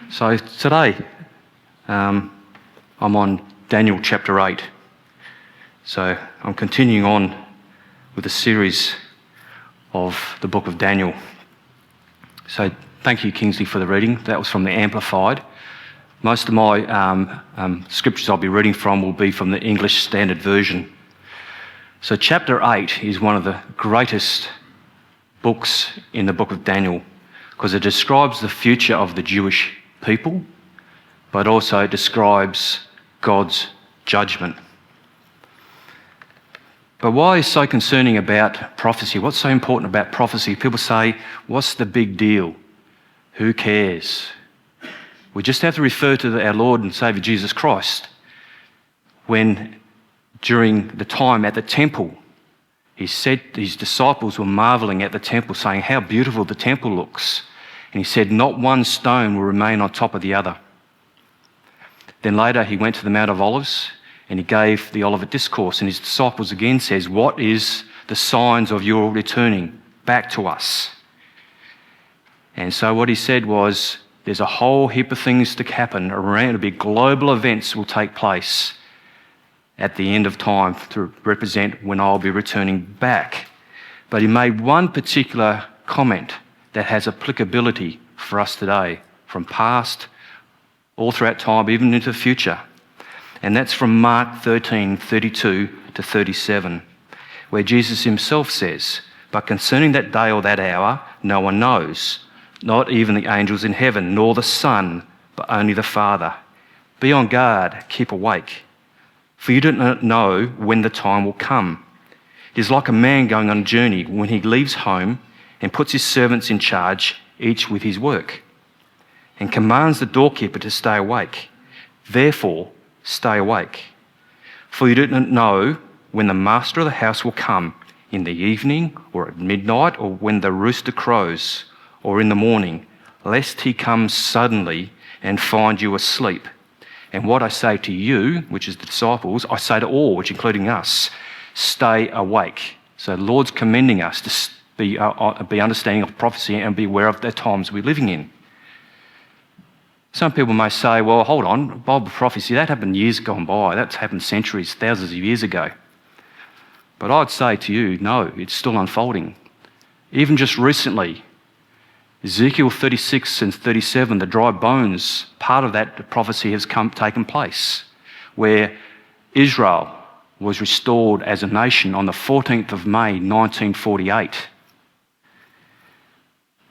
So today, I'm on Daniel chapter 8. So I'm continuing on with the series of the book of Daniel. So thank you, Kingsley, for the reading. That was from the Amplified. Most of my scriptures I'll be reading from will be from the English Standard Version. So chapter 8 is one of the greatest books in the book of Daniel because it describes the future of the Jewish people, but also describes God's judgment. But why is so concerning about prophecy? What's so important about prophecy? People say, what's the big deal? Who cares? We just have to refer to our Lord and Saviour Jesus Christ when during the time at the temple, he said his disciples were marvelling at the temple, saying how beautiful the temple looks. And he said, not one stone will remain on top of the other. Then later he went to the Mount of Olives and he gave the Olivet Discourse, and his disciples again says, what is the signs of your returning back to us? And so what he said was, there's a whole heap of things to happen around, big global events will take place at the end of time to represent when I'll be returning back. But he made one particular comment that has applicability for us today, from past, all throughout time, even into the future. And that's from Mark 13:32 to 37, where Jesus himself says, but concerning that day or that hour, no one knows, not even the angels in heaven, nor the Son, but only the Father. Be on guard, keep awake, for you do not know when the time will come. It is like a man going on a journey when he leaves home and puts his servants in charge, each with his work, and commands the doorkeeper to stay awake. Therefore, stay awake, for you do not know when the master of the house will come, in the evening or at midnight, or when the rooster crows, or in the morning, lest he come suddenly and find you asleep. And what I say to you, which is the disciples, I say to all, which including us, stay awake. So the Lord's commending us to be understanding of prophecy and be aware of the times we're living in. Some people may say, well, hold on, Bible prophecy, that happened years gone by. That's happened centuries, thousands of years ago. But I'd say to you, no, it's still unfolding. Even just recently, Ezekiel 36 and 37, the dry bones, part of that prophecy has taken place, where Israel was restored as a nation on the 14th of May, 1948.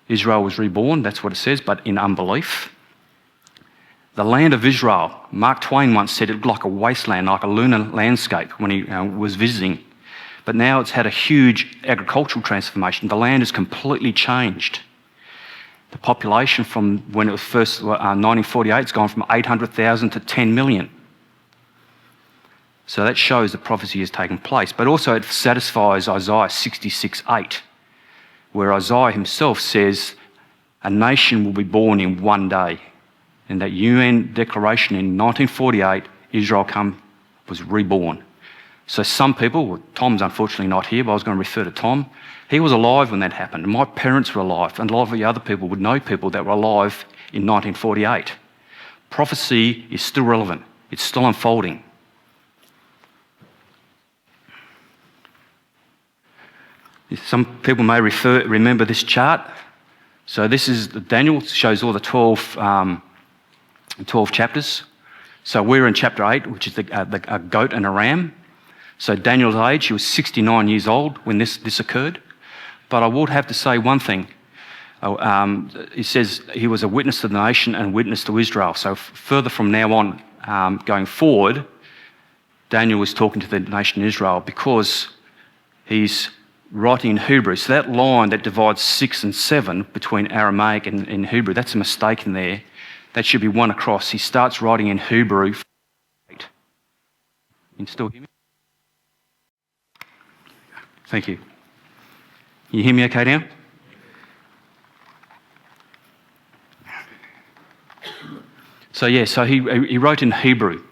Israel was reborn, that's what it says, but in unbelief. The land of Israel, Mark Twain once said it looked like a wasteland, like a lunar landscape when he was visiting. But now it's had a huge agricultural transformation. The land has completely changed. The population from when it was first 1948 has gone from 800,000 to 10 million. So that shows the prophecy has taken place. But also it satisfies Isaiah 66:8, where Isaiah himself says a nation will be born in one day. In that UN declaration in 1948, Israel was reborn. So some people, well, Tom's unfortunately not here, but I was going to refer to Tom. He was alive when that happened. My parents were alive, and a lot of the other people would know people that were alive in 1948. Prophecy is still relevant. It's still unfolding. Some people may remember this chart. So this is Daniel, shows all the 12 chapters. So we're in chapter 8, which is a goat and a ram. So Daniel's age, he was 69 years old when this occurred. But I would have to say one thing. It says he was a witness to the nation and witness to Israel. So further from now on, going forward, Daniel was talking to the nation Israel because he's writing in Hebrew. So that line that divides 6 and 7 between Aramaic and Hebrew, that's a mistake in there. That should be one across. He starts writing in Hebrew. You can still hear me? Thank you. Can you hear me okay now? So he wrote in Hebrew.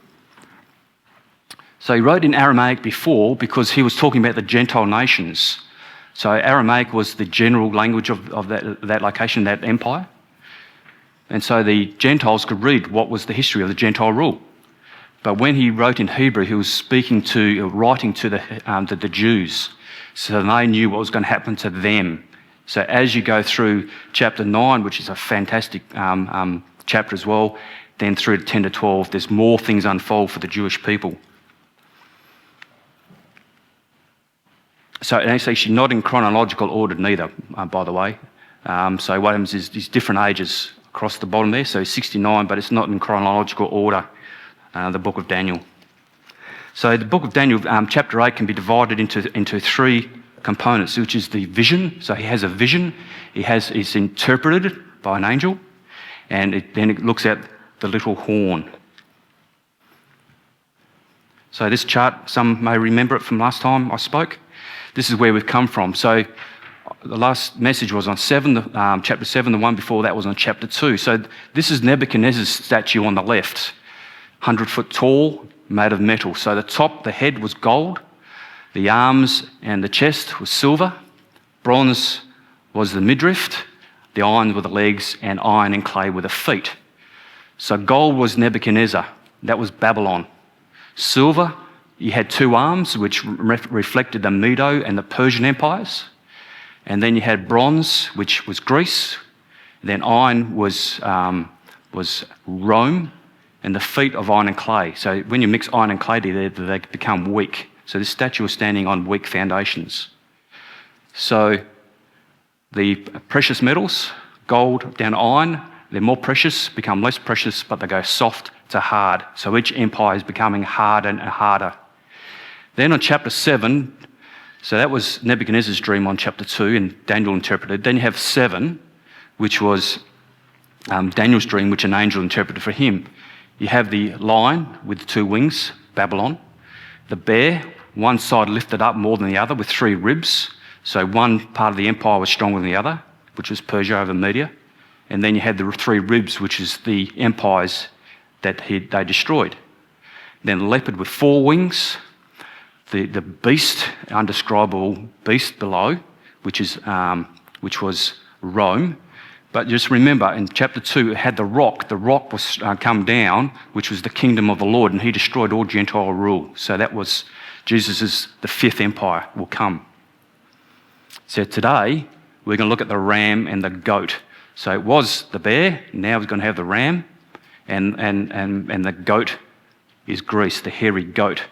So he wrote in Aramaic before because he was talking about the Gentile nations. So Aramaic was the general language of that location, that empire. And so the Gentiles could read what was the history of the Gentile rule. But when he wrote in Hebrew, he was writing to the Jews, so they knew what was going to happen to them. So as you go through chapter 9, which is a fantastic chapter as well, then through to 10 to 12, there's more things unfold for the Jewish people. So it's actually not in chronological order neither, by the way. So what happens is these different ages across the bottom there, so 69, but it's not in chronological order, the book of Daniel. So the book of Daniel, chapter 8, can be divided into three components, which is the vision. So he has a vision, it's interpreted by an angel, and then it looks at the little horn. So this chart, some may remember it from last time I spoke. This is where we've come from. So the last message was on chapter 7, the one before that was on chapter 2. So this is Nebuchadnezzar's statue on the left, 100 foot tall, made of metal. So the head was gold, the arms and the chest was silver, bronze was the midriff, the iron were the legs, and iron and clay were the feet. So gold was Nebuchadnezzar, that was Babylon. Silver, you had two arms, which reflected the Medo and the Persian empires. And then you had bronze, which was Greece. Then iron was Rome, and the feet of iron and clay. So when you mix iron and clay together, they become weak. So this statue was standing on weak foundations. So the precious metals, gold down to iron, they're more precious, become less precious, but they go soft to hard. So each empire is becoming harder and harder. Then on chapter 7, so that was Nebuchadnezzar's dream on chapter 2, and Daniel interpreted. Then you have 7, which was Daniel's dream, which an angel interpreted for him. You have the lion with the two wings, Babylon. The bear, one side lifted up more than the other with 3 ribs. So one part of the empire was stronger than the other, which was Persia over Media. And then you had the 3 ribs, which is the empires that they destroyed. Then leopard with 4 wings. The beast, undescribable beast below, which was Rome. But just remember, in chapter 2, it had the rock. The rock was come down, which was the kingdom of the Lord, and he destroyed all Gentile rule. So that was Jesus' the 5th empire will come. So today, we're going to look at the ram and the goat. So it was the bear, now we're going to have the ram, and the goat is Greece, the hairy goat.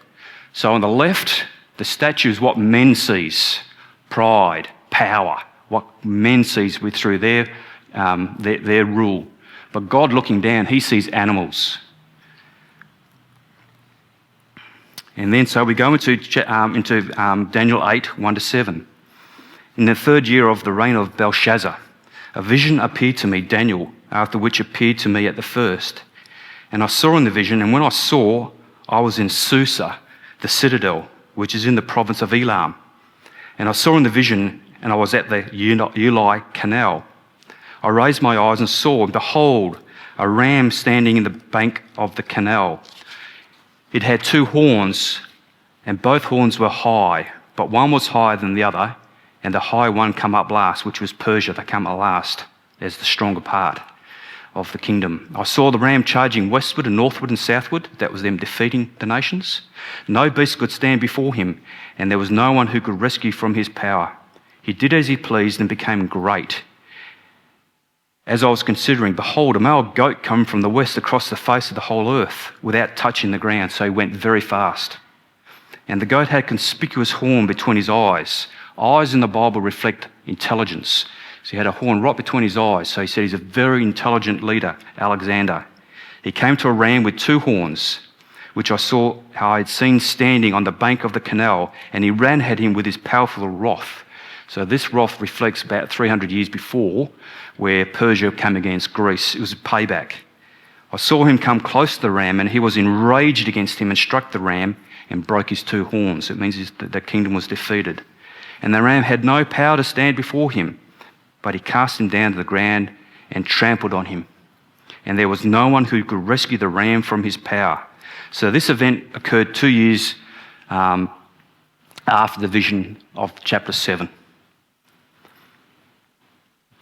So on the left, the statue is what men sees, pride, power, what men sees through their rule. But God looking down, he sees animals. And then so we go into Daniel 8, 1 to 7. In the 3rd year of the reign of Belshazzar, a vision appeared to me, Daniel, after which appeared to me at the first. And I saw in the vision, and when I saw, I was in Susa, the citadel, which is in the province of Elam. And I saw in the vision, and I was at the Ulai Canal. I raised my eyes and saw, and behold, a ram standing in the bank of the canal. It had 2 horns, and both horns were high, but one was higher than the other, and the high one come up last, which was Persia, that come up last as the stronger part of the kingdom. I saw the ram charging westward and northward and southward. That was them defeating the nations. No beast could stand before him, and there was no one who could rescue from his power. He did as he pleased and became great. As I was considering, behold, a male goat come from the west across the face of the whole earth without touching the ground, so he went very fast. And the goat had a conspicuous horn between his eyes. Eyes in the Bible reflect intelligence. So he had a horn right between his eyes. So he said he's a very intelligent leader, Alexander. He came to a ram with 2 horns, which I saw how I had seen standing on the bank of the canal, and he ran at him with his powerful wrath. So this wrath reflects about 300 years before, where Persia came against Greece. It was a payback. I saw him come close to the ram, and he was enraged against him and struck the ram and broke his 2 horns. It means the kingdom was defeated. And the ram had no power to stand before him, but he cast him down to the ground and trampled on him. And there was no one who could rescue the ram from his power. So this event occurred 2 years after the vision of chapter 7.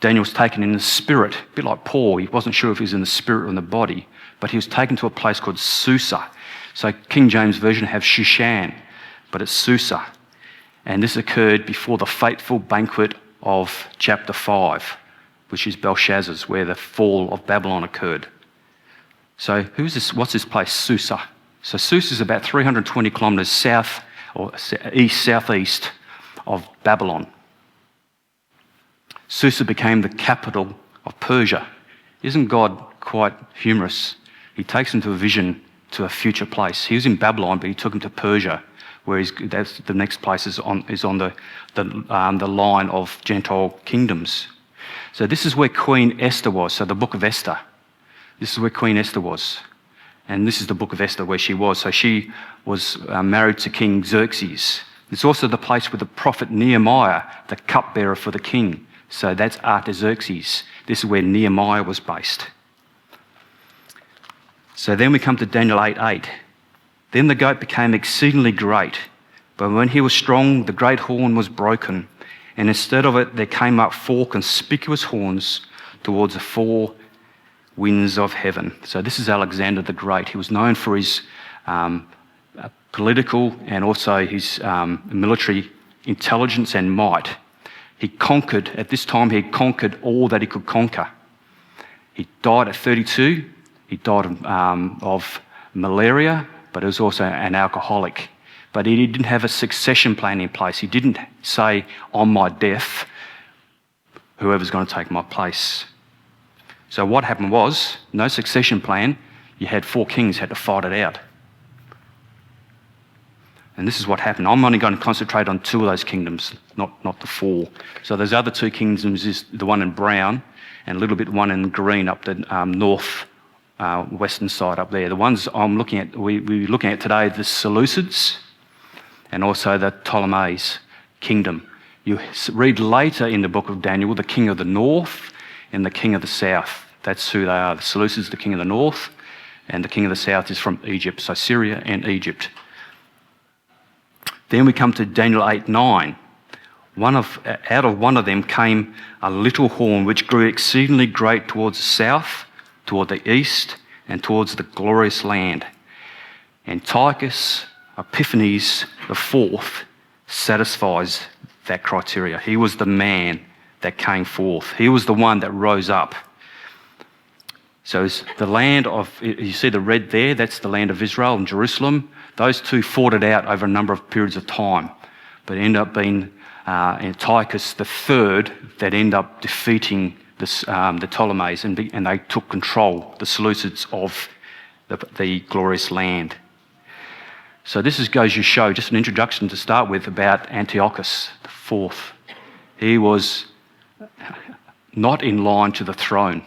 Daniel was taken in the spirit, a bit like Paul. He wasn't sure if he was in the spirit or in the body, but he was taken to a place called Susa. So King James Version have Shushan, but it's Susa. And this occurred before the fateful banquet of chapter 5, which is Belshazzar's, where the fall of Babylon occurred. So what's this place, Susa? So Susa is about 320 kilometres south or southeast of Babylon. Susa became the capital of Persia. Isn't God quite humorous? He takes him to a vision to a future place. He was in Babylon, but he took him to Persia, where that's the next place is on the line of Gentile kingdoms. So this is where Queen Esther was. So the book of Esther. This is where Queen Esther was. And this is the book of Esther where she was. So she was married to King Xerxes. It's also the place where the prophet Nehemiah, the cupbearer for the king. So that's Artaxerxes. This is where Nehemiah was based. So then we come to Daniel 8:8. Then the goat became exceedingly great, but when he was strong, the great horn was broken, and instead of it there came up 4 conspicuous horns towards the 4 winds of heaven. So this is Alexander the Great. He was known for his political and also his military intelligence and might. At this time he had conquered all that he could conquer. He died at 32. He died of malaria, but he was also an alcoholic. But he didn't have a succession plan in place. He didn't say, on my death, whoever's going to take my place. So what happened was, no succession plan. You had 4 kings had to fight it out. And this is what happened. I'm only going to concentrate on 2 of those kingdoms, not the 4. So those other 2 kingdoms is the one in brown and a little bit one in green up the north western side up there. The ones I'm looking at, we're looking at today, the Seleucids and also the Ptolemies kingdom. You read later in the book of Daniel, the king of the north and the king of the south. That's who they are. The Seleucids, the king of the north, and the king of the south is from Egypt, so Syria and Egypt. Then we come to Daniel 8:9. Out of one of them came a little horn which grew exceedingly great towards the south, toward the east, and towards the glorious land. Antiochus Epiphanes IV satisfies that criteria. He was the man that came forth. He was the one that rose up. So it's the land of, you see the red there, that's the land of Israel and Jerusalem. Those 2 fought it out over a number of periods of time, but it ended up being Antiochus III that ended up defeating the Ptolemies, and they took control, the Seleucids, of the glorious land. So this goes to show, just an introduction to start with, about Antiochus IV. He was not in line to the throne.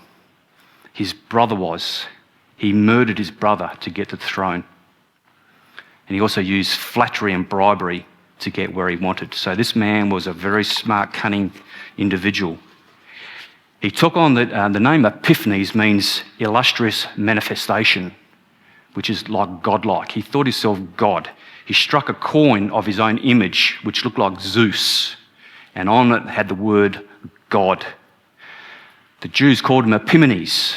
His brother was. He murdered his brother to get to the throne. And he also used flattery and bribery to get where he wanted. So this man was a very smart, cunning individual. He took on the name Epiphanes means illustrious manifestation, which is like godlike. He thought himself God. He struck a coin of his own image, which looked like Zeus, and on it had the word God. The Jews called him Epimanes.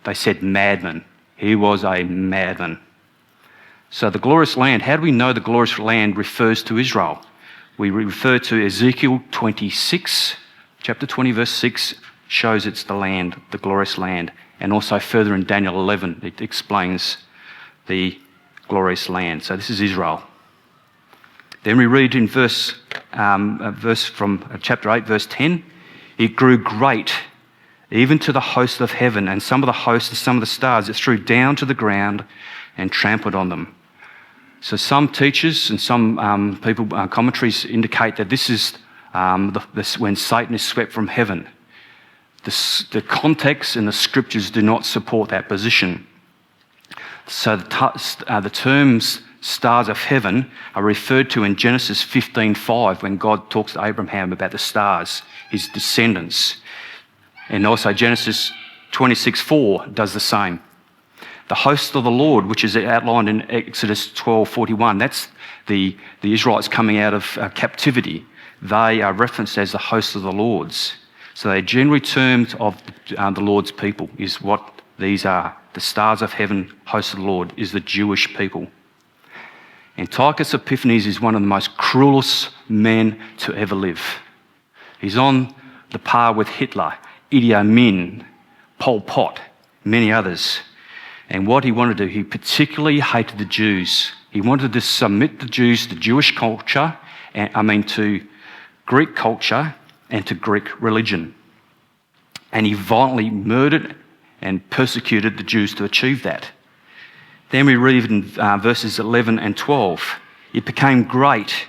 They said madman. He was a madman. So the glorious land, how do we know the glorious land refers to Israel? We refer to Ezekiel 26, chapter 20, verse 6, shows it's the land, the glorious land. And also further in Daniel 11, it explains the glorious land. So this is Israel. Then we read in verse from chapter 8, verse 10, it grew great, even to the host of heaven, and some of the hosts and some of the stars it threw down to the ground and trampled on them. So some teachers and some people, commentaries indicate that this is when Satan is swept from heaven. The context and the scriptures do not support that position. So the terms stars of heaven are referred to in Genesis 15:5 when God talks to Abraham about the stars, his descendants. And also Genesis 26:4 does the same. The host of the Lord, which is outlined in Exodus 12:41, that's the Israelites coming out of captivity. They are referenced as the host of the Lords. So they're generally termed of the Lord's people, is what these are. The stars of heaven, host of the Lord, is the Jewish people. Antiochus Epiphanes is one of the most cruelest men to ever live. He's on the par with Hitler, Idi Amin, Pol Pot, many others. And what he wanted to do, he particularly hated the Jews. He wanted to submit the Jews to Jewish culture, to Greek culture and to Greek religion. And he violently murdered and persecuted the Jews to achieve that. Then we read in verses 11 and 12, it became great,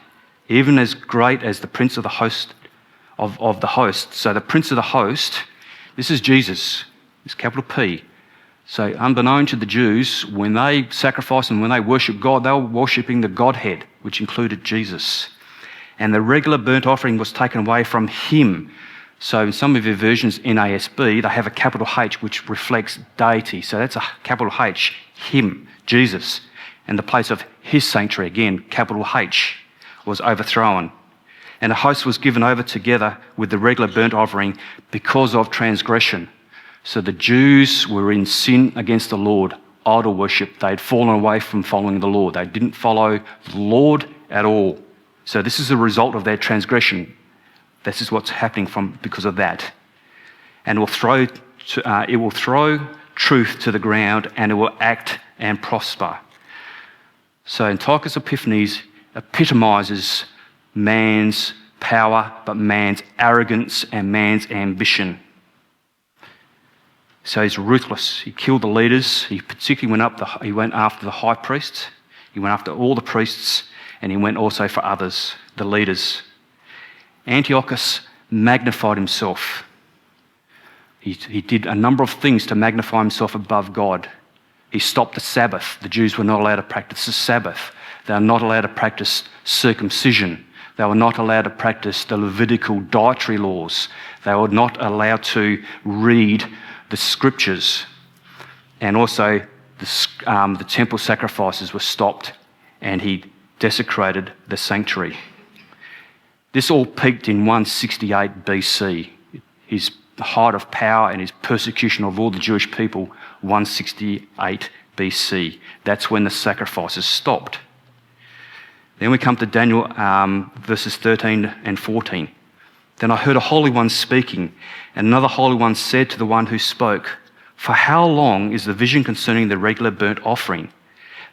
even as great as the prince of the host of the host. So the prince of the host, this is Jesus, it's capital P. So unbeknown to the Jews, when they sacrificed and when they worshipped God, they were worshipping the Godhead, which included Jesus. And the regular burnt offering was taken away from him. So in some of your versions, NASB, they have a capital H, which reflects deity. So that's a capital H, him, Jesus. And the place of his sanctuary, again, capital H, was overthrown. And the host was given over together with the regular burnt offering because of transgression. So the Jews were in sin against the Lord, idol worship. They'd fallen away from following the Lord. They didn't follow the Lord at all. So this is a result of their transgression. This is what's happening because of that. And it will throw truth to the ground, and it will act and prosper. So Antiochus Epiphanes epitomizes man's power, but man's arrogance and man's ambition. So he's ruthless. He killed the leaders. He particularly went after the high priests. He went after all the priests, and he went also for others, the leaders. Antiochus magnified himself. He did a number of things to magnify himself above God. He stopped the Sabbath. The Jews were not allowed to practice the Sabbath. They were not allowed to practice circumcision. They were not allowed to practice the Levitical dietary laws. They were not allowed to read the scriptures. And also the temple sacrifices were stopped, and he desecrated the sanctuary. This all peaked in 168 BC. His height of power and his persecution of all the Jewish people, 168 BC. That's when the sacrifices stopped. Then we come to Daniel verses 13 and 14. Then I heard a holy one speaking, and another holy one said to the one who spoke, "For how long is the vision concerning the regular burnt offering,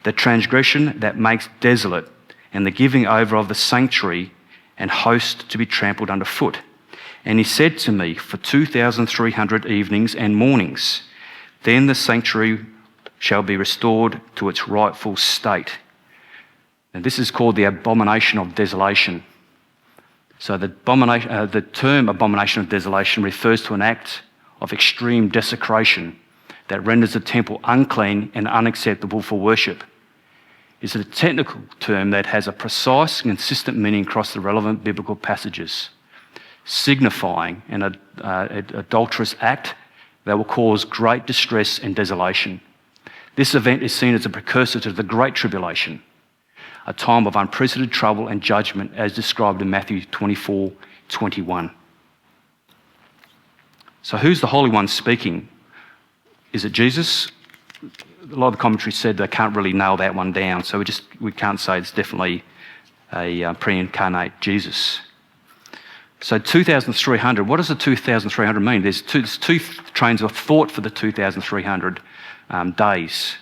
the transgression that makes desolate, and the giving over of the sanctuary and host to be trampled underfoot?" And he said to me, "For 2,300 evenings and mornings, then the sanctuary shall be restored to its rightful state." And this is called the abomination of desolation. So the term abomination of desolation refers to an act of extreme desecration that renders the temple unclean and unacceptable for worship. It's a technical term that has a precise and consistent meaning across the relevant biblical passages, signifying an adulterous act that will cause great distress and desolation. This event is seen as a precursor to the Great Tribulation, a time of unprecedented trouble and judgment as described in Matthew 24:21. So who's the Holy One speaking? Is it Jesus? A lot of the commentary said they can't really nail that one down, so we can't say it's definitely a pre-incarnate Jesus. So 2,300, what does the 2,300 mean? There's two trains of thought for the 2,300 days.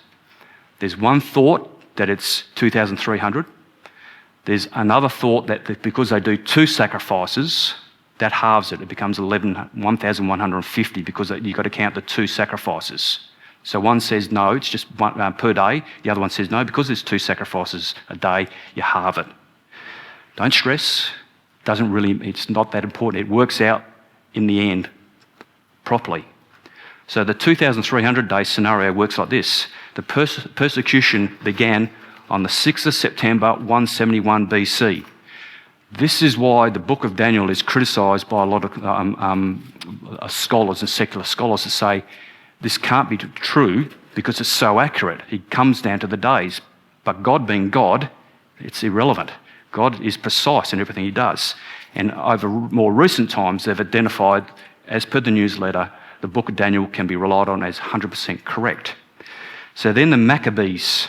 There's one thought that it's 2,300. There's another thought that because they do two sacrifices, that halves it. It becomes 1,150 because you've got to count the two sacrifices. So one says no, it's just one per day. The other one says no, because there's two sacrifices a day, you halve it. Don't stress. It's not that important. It works out in the end properly. So the 2,300 day scenario works like this. The persecution began on the 6th of September 171 BC. This is why the book of Daniel is criticised by a lot of scholars and secular scholars to say this can't be true because it's so accurate. It comes down to the days. But God being God, it's irrelevant. God is precise in everything he does. And over more recent times, they've identified as per the newsletter, the book of Daniel can be relied on as 100% correct. So then the Maccabees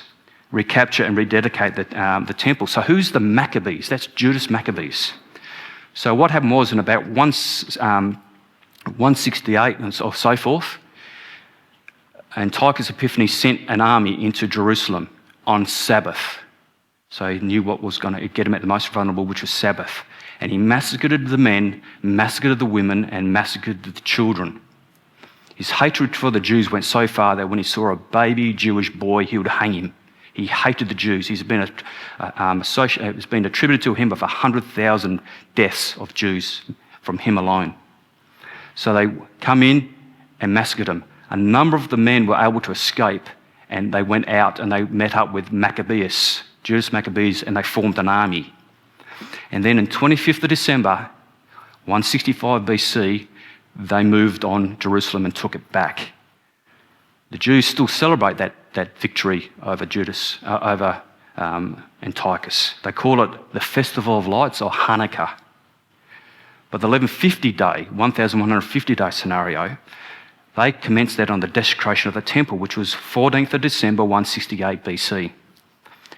recapture and rededicate the temple. So who's the Maccabees? That's Judas Maccabees. So what happened was in about 168 and so forth, Antiochus Epiphanes sent an army into Jerusalem on Sabbath. So he knew what was going to get him at the most vulnerable, which was Sabbath. And he massacred the men, massacred the women, and massacred the children. His hatred for the Jews went so far that when he saw a baby Jewish boy, he would hang him. He hated the Jews. It's been attributed to him of 100,000 deaths of Jews from him alone. So they come in and massacred them. A number of the men were able to escape, and they went out and they met up with Maccabeus, Judas Maccabees, and they formed an army. And then on 25th of December, 165 BC, they moved on Jerusalem and took it back. The Jews still celebrate that victory over Antiochus. They call it the Festival of Lights, or Hanukkah. But the 1150 day scenario, they commenced that on the desecration of the temple, which was 14th of December 168 BC.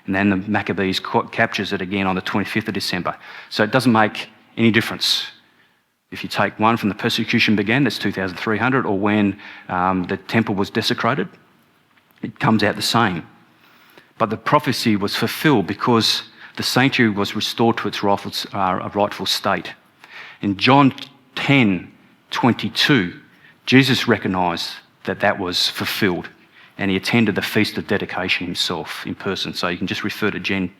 And then the Maccabees captures it again on the 25th of December. So it doesn't make any difference. If you take one from the persecution began, that's 2,300, or when the temple was desecrated, it comes out the same. But the prophecy was fulfilled because the sanctuary was restored to its rightful state. In John 10:22, Jesus recognised that was fulfilled, and he attended the Feast of Dedication himself in person. So you can just refer to John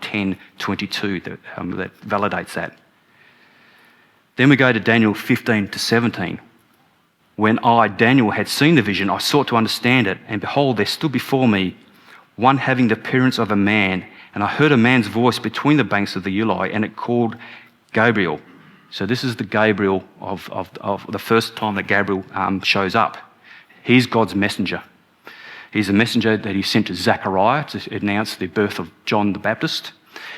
10:22 that validates that. Then we go to Daniel 15-17. When I, Daniel, had seen the vision, I sought to understand it, and behold, there stood before me one having the appearance of a man, and I heard a man's voice between the banks of the Ulai, and it called Gabriel. So this is the Gabriel of the first time that Gabriel shows up. He's God's messenger. He's a messenger that he sent to Zechariah to announce the birth of John the Baptist.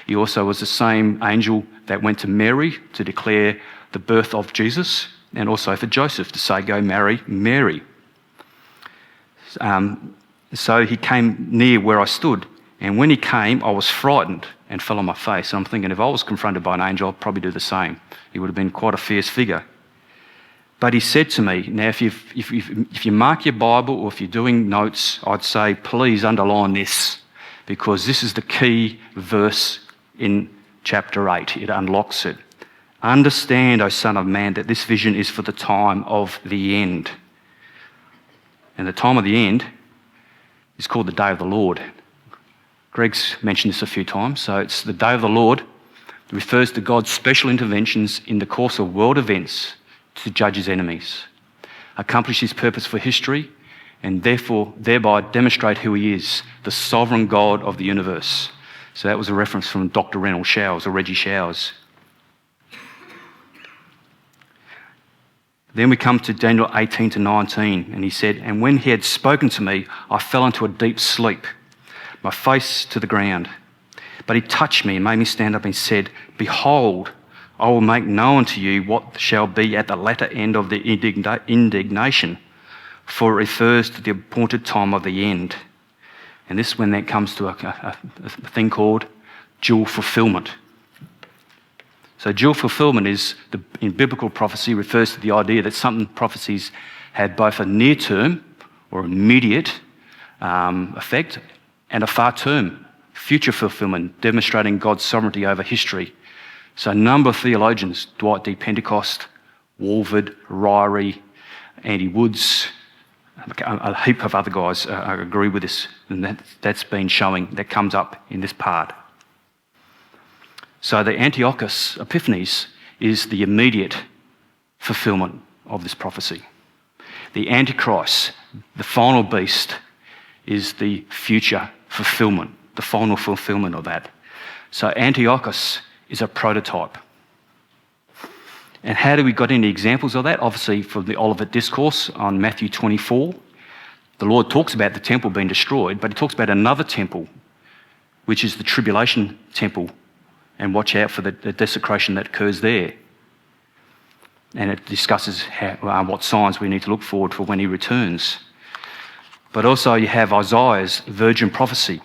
He also was the same angel that went to Mary to declare the birth of Jesus, and also for Joseph to say, go marry Mary. So he came near where I stood, and when he came, I was frightened and fell on my face. And I'm thinking, if I was confronted by an angel, I'd probably do the same. He would have been quite a fierce figure. But he said to me, now if you mark your Bible or if you're doing notes, I'd say please underline this, because this is the key verse in chapter 8. It unlocks it. Understand, O Son of Man, that this vision is for the time of the end. And the time of the end is called the day of the Lord. Greg's mentioned this a few times. So it's the day of the Lord. It refers to God's special interventions in the course of world events to judge his enemies, accomplish his purpose for history, and thereby demonstrate who he is, the sovereign God of the universe. So that was a reference from Dr. Reynolds Showers, or Reggie Showers. Then we come to Daniel 18-19, and he said, and when he had spoken to me, I fell into a deep sleep, my face to the ground. But he touched me and made me stand up and said, behold, I will make known to you what shall be at the latter end of the indignation, for it refers to the appointed time of the end. And this is when that comes to a thing called dual fulfillment. So dual fulfillment in biblical prophecy refers to the idea that some prophecies had both a near-term or immediate effect and a far-term future fulfillment, demonstrating God's sovereignty over history. So a number of theologians, Dwight D. Pentecost, Walford, Ryrie, Andy Woods, a heap of other guys agree with this, and that's been showing, that comes up in this part. So the Antiochus Epiphanes is the immediate fulfillment of this prophecy. The Antichrist, the final beast, is the future fulfillment, the final fulfillment of that. So Antiochus is a prototype. And how do we got any examples of that? Obviously from the Olivet Discourse on Matthew 24. The Lord talks about the temple being destroyed, but he talks about another temple, which is the tribulation temple, and watch out for the desecration that occurs there. and it discusses what signs we need to look forward for when he returns. But also you have Isaiah's virgin prophecy.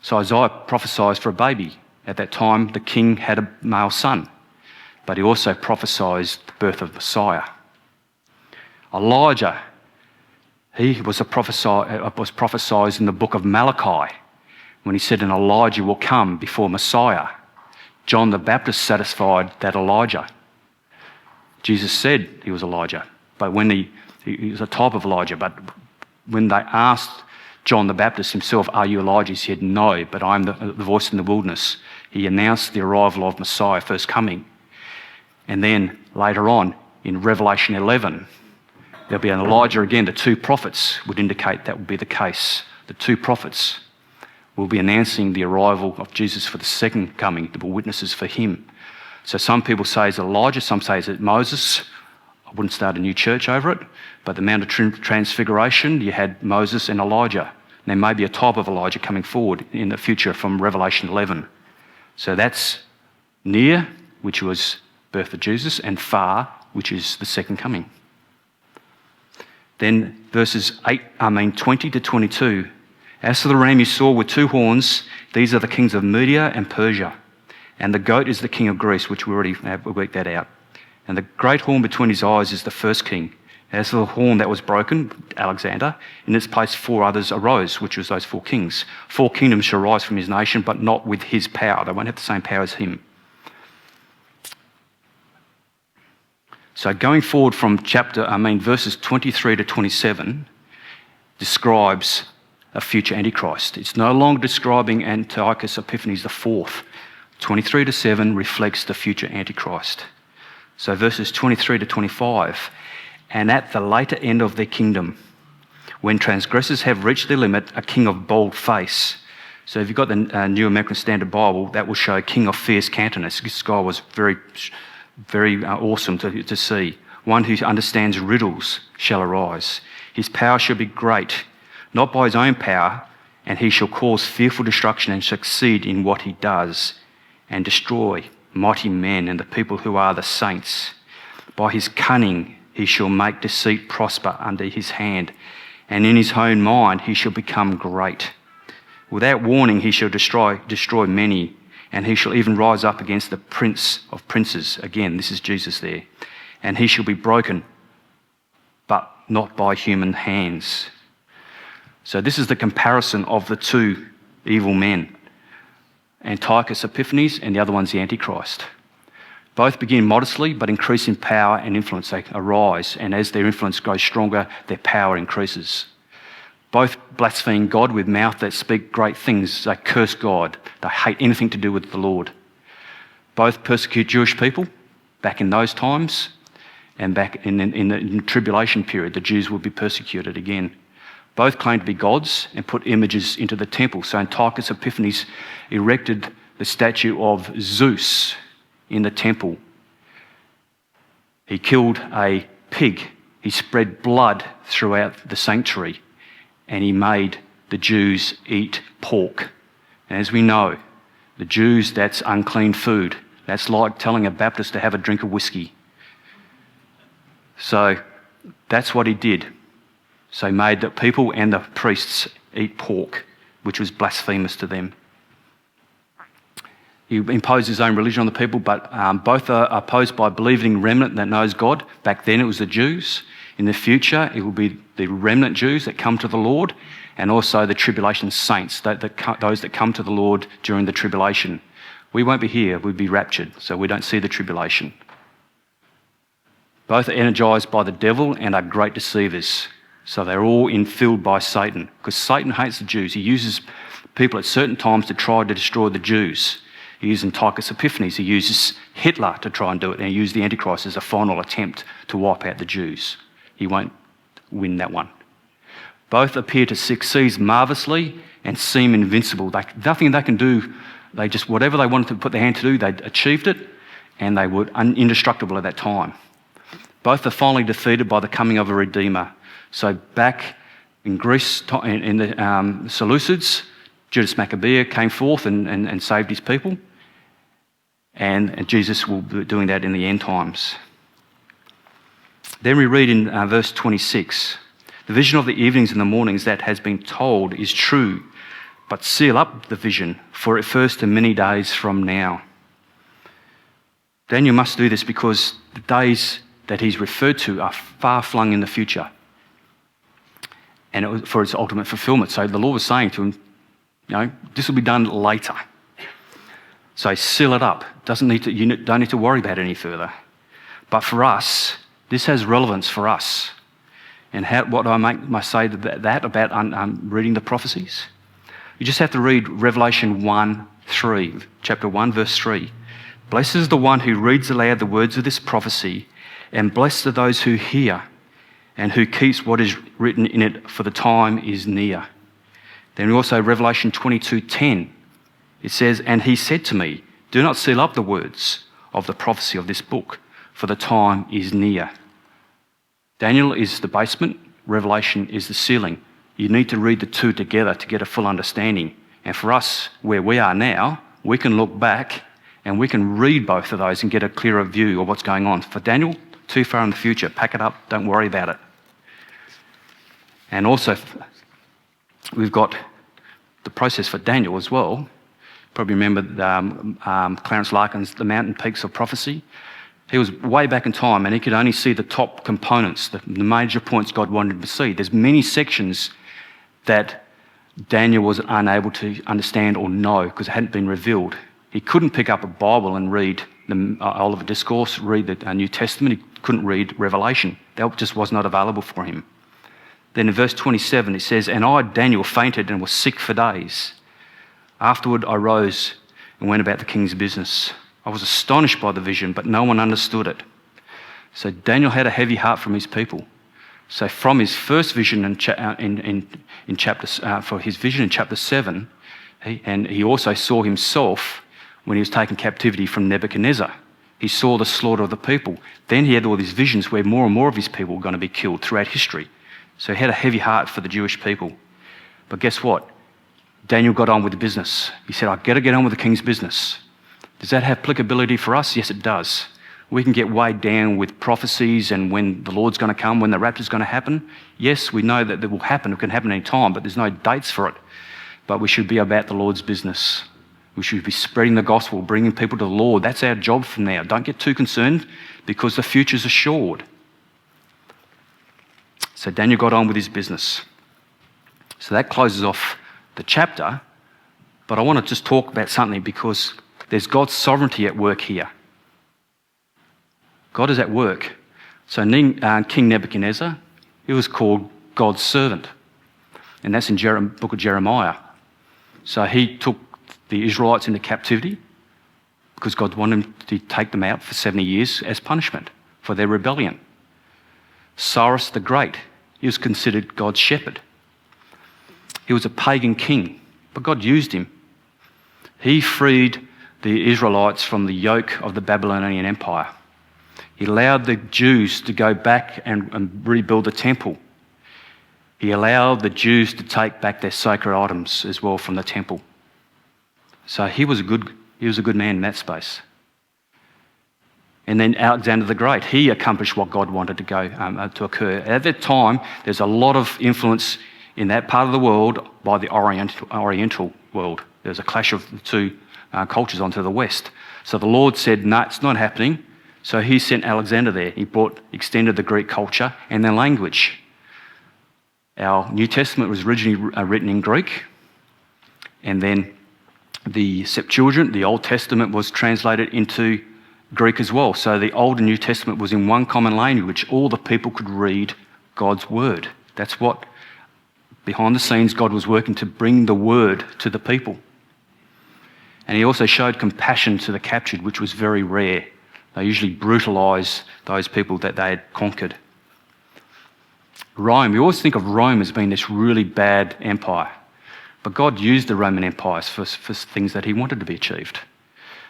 So Isaiah prophesies for a baby. At that time, the king had a male son, but he also prophesied the birth of Messiah. Elijah, he was prophesied in the book of Malachi when he said an Elijah will come before Messiah. John the Baptist satisfied that Elijah. Jesus said he was Elijah, but when he was a type of Elijah, but when they asked John the Baptist himself, "Are you Elijah?" he said, "No, but I'm the voice in the wilderness." He announced the arrival of Messiah, first coming. And then later on, in Revelation 11, there'll be an Elijah again. The two prophets would indicate that would be the case. The two prophets will be announcing the arrival of Jesus for the second coming. They were witnesses for him. So some people say it's Elijah, some say it's Moses. I wouldn't start a new church over it, but the Mount of Transfiguration, you had Moses and Elijah. There may be a type of Elijah coming forward in the future from Revelation 11. So that's near, which was birth of Jesus, and far, which is the second coming. Then verses 20 to 22. As for the ram you saw with two horns, these are the kings of Media and Persia. And the goat is the king of Greece, which we already have worked that out. And the great horn between his eyes is the first king. As for the horn that was broken, Alexander, in its place 4 others arose, which was those 4 kings. 4 kingdoms shall rise from his nation, but not with his power. They won't have the same power as him. So going forward from verses 23 to 27 describes a future Antichrist. It's no longer describing Antiochus Epiphanes IV. 23 to 7 reflects the future Antichrist. So verses 23 to 25, and at the later end of their kingdom, when transgressors have reached their limit, a king of bold face. So if you've got the New American Standard Bible, that will show king of fierce countenance. This guy was very, very awesome to see. One who understands riddles shall arise. His power shall be great, not by his own power, and he shall cause fearful destruction and succeed in what he does, and destroy mighty men and the people who are the saints. By his cunning he shall make deceit prosper under his hand, and in his own mind he shall become great. Without warning he shall destroy many, and he shall even rise up against the prince of princes. Again, this is Jesus there. And he shall be broken, but not by human hands. So this is the comparison of the two evil men, Antiochus Epiphanes and the other one's the Antichrist. Both begin modestly but increase in power and influence. They arise, and as their influence grows stronger, their power increases. Both blaspheme God with mouth that speak great things. They curse God. They hate anything to do with the Lord. Both persecute Jewish people back in those times, and back in the tribulation period, the Jews will be persecuted again. Both claim to be gods and put images into the temple. So Antiochus Epiphanes erected the statue of Zeus in the temple. He killed a pig. He spread blood throughout the sanctuary, and he made the Jews eat pork. And as we know, the Jews, that's unclean food. That's like telling a Baptist to have a drink of whiskey. So that's what he did. So he made the people and the priests eat pork, which was blasphemous to them. He imposed his own religion on the people, but both are opposed by a believing remnant that knows God. Back then it was the Jews. In the future it will be the remnant Jews that come to the Lord, and also the tribulation saints, those that come to the Lord during the tribulation. We won't be here, we'll be raptured, so we don't see the tribulation. Both are energized by the devil and are great deceivers. So they're all infilled by Satan, because Satan hates the Jews. He uses people at certain times to try to destroy the Jews. He used Antiochus Epiphanes. He uses Hitler to try and do it, and he used the Antichrist as a final attempt to wipe out the Jews. He won't win that one. Both appear to succeed marvellously and seem invincible. Nothing they can do. They just, whatever they wanted to put their hand to do, they achieved it, and they were indestructible at that time. Both are finally defeated by the coming of a Redeemer. So back in Greece, in the Seleucids, Judas Maccabeus came forth and saved his people. And Jesus will be doing that in the end times. Then we read in verse 26, the vision of the evenings and the mornings that has been told is true, but seal up the vision, for it refers to many days from now. Daniel must do this because the days that he's referred to are far flung in the future, and it was for its ultimate fulfillment. So the Lord was saying to him, this will be done later. So seal it up. You don't need to worry about it any further. But for us, this has relevance for us. And what do I say that about reading the prophecies? You just have to read Revelation 1:3, chapter 1, verse 3. Blessed is the one who reads aloud the words of this prophecy, and blessed are those who hear and who keeps what is written in it, for the time is near. Then also Revelation 22:10. It says, and he said to me, do not seal up the words of the prophecy of this book, for the time is near. Daniel is the basement, Revelation is the ceiling. You need to read the two together to get a full understanding. And for us, where we are now, we can look back and we can read both of those and get a clearer view of what's going on. For Daniel, too far in the future. Pack it up, don't worry about it. And also, we've got the process for Daniel as well. Probably remember Clarence Larkin's The Mountain Peaks of Prophecy. He was way back in time and he could only see the top components, the major points God wanted him to see. There's many sections that Daniel was unable to understand or know because it hadn't been revealed. He couldn't pick up a Bible and read the Olivet Discourse, read the New Testament. He couldn't read Revelation. That just was not available for him. Then in verse 27 it says, and I, Daniel, fainted and was sick for days. Afterward I rose and went about the king's business. I was astonished by the vision, but no one understood it. So Daniel had a heavy heart from his people. So from his first vision for his vision in chapter 7, he also saw himself when he was taken captivity from Nebuchadnezzar. He saw the slaughter of the people. Then he had all these visions where more and more of his people were going to be killed throughout history. So he had a heavy heart for the Jewish people. But guess what? Daniel got on with the business. He said, I've got to get on with the king's business. Does that have applicability for us? Yes, it does. We can get weighed down with prophecies and when the Lord's going to come, when the rapture's going to happen. Yes, we know that it will happen. It can happen any time, but there's no dates for it. But we should be about the Lord's business. We should be spreading the gospel, bringing people to the Lord. That's our job from now. Don't get too concerned because the future's assured. So Daniel got on with his business. So that closes off the chapter, but I want to just talk about something because there's God's sovereignty at work here. God is at work. So King Nebuchadnezzar, he was called God's servant, and that's in book of Jeremiah. So he took the Israelites into captivity because God wanted him to take them out for 70 years as punishment for their rebellion. Cyrus the Great, he was considered God's shepherd. He was a pagan king, but God used him. He freed the Israelites from the yoke of the Babylonian Empire. He allowed the Jews to go back and rebuild the temple. He allowed the Jews to take back their sacred items as well from the temple. So he was a good man in that space. And then Alexander the Great, he accomplished what God wanted to occur. At that time, there's a lot of influence in that part of the world by the Oriental world. There's a clash of the two cultures onto the West. So the Lord said, no, it's not happening. So he sent Alexander there. He extended the Greek culture and their language. Our New Testament was originally written in Greek, and then the Septuagint, the Old Testament, was translated into Greek as well. So the Old and New Testament was in one common language. All the people could read God's word. That's what, behind the scenes, God was working to bring the word to the people. And he also showed compassion to the captured, which was very rare. They usually brutalise those people that they had conquered. Rome, we always think of Rome as being this really bad empire. But God used the Roman empires for things that he wanted to be achieved.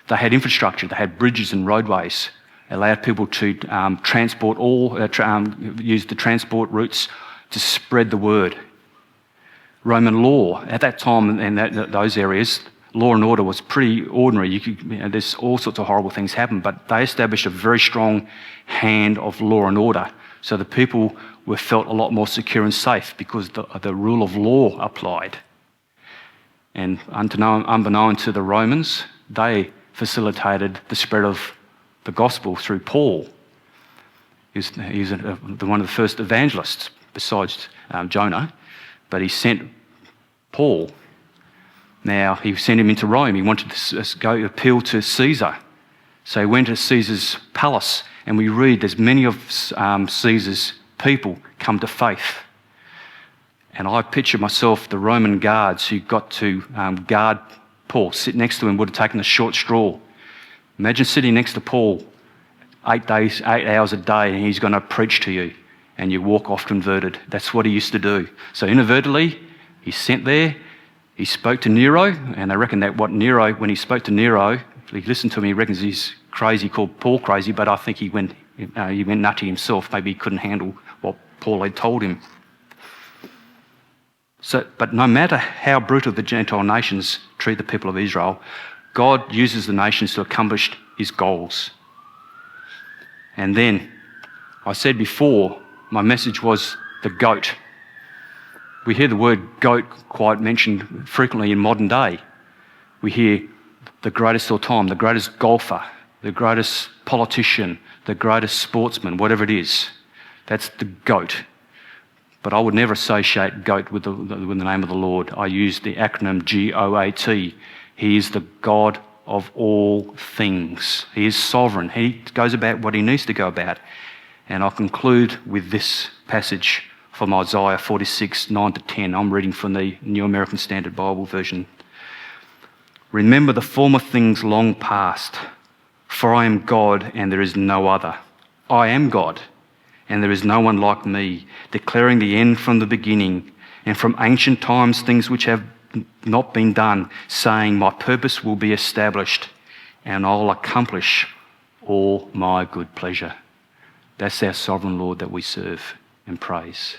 They had infrastructure, they had bridges and roadways, allowed people to use the transport routes to spread the word. Roman law, at that time in those areas, law and order was pretty ordinary. There's all sorts of horrible things happen, but they established a very strong hand of law and order So the people were felt a lot more secure and safe because the rule of law applied. And unbeknown to the Romans, they facilitated the spread of the gospel through Paul. He's one of the first evangelists besides Jonah, but he sent Paul. Now, he sent him into Rome. He wanted to go appeal to Caesar. So he went to Caesar's palace, and we read there's many of Caesar's people come to faith. And I picture myself the Roman guards who got to guard Paul, sit next to him, would have taken a short straw. Imagine sitting next to Paul 8 hours a day, and he's going to preach to you, and you walk off converted. That's what he used to do. So inadvertently, he's sent there. He spoke to Nero, and they reckon that when he spoke to Nero, he listened to him, he reckons he's crazy, called Paul crazy, but I think he went nutty himself. Maybe he couldn't handle what Paul had told him. But no matter how brutal the Gentile nations treat the people of Israel, God uses the nations to accomplish his goals. And then, I said before, my message was the GOAT. We hear the word GOAT quite mentioned frequently in modern day. We hear the greatest of all time, the greatest golfer, the greatest politician, the greatest sportsman, whatever it is. That's the GOAT. But I would never associate GOAT with the name of the Lord. I use the acronym GOAT. He is the God of all things. He is sovereign. He goes about what he needs to go about. And I'll conclude with this passage from Isaiah 46, 9-10. I'm reading from the New American Standard Bible version. Remember the former things long past, for I am God and there is no other. I am God and there is no one like me, declaring the end from the beginning, and from ancient times things which have not been done, saying, my purpose will be established, and I'll accomplish all my good pleasure. That's our sovereign Lord that we serve and praise.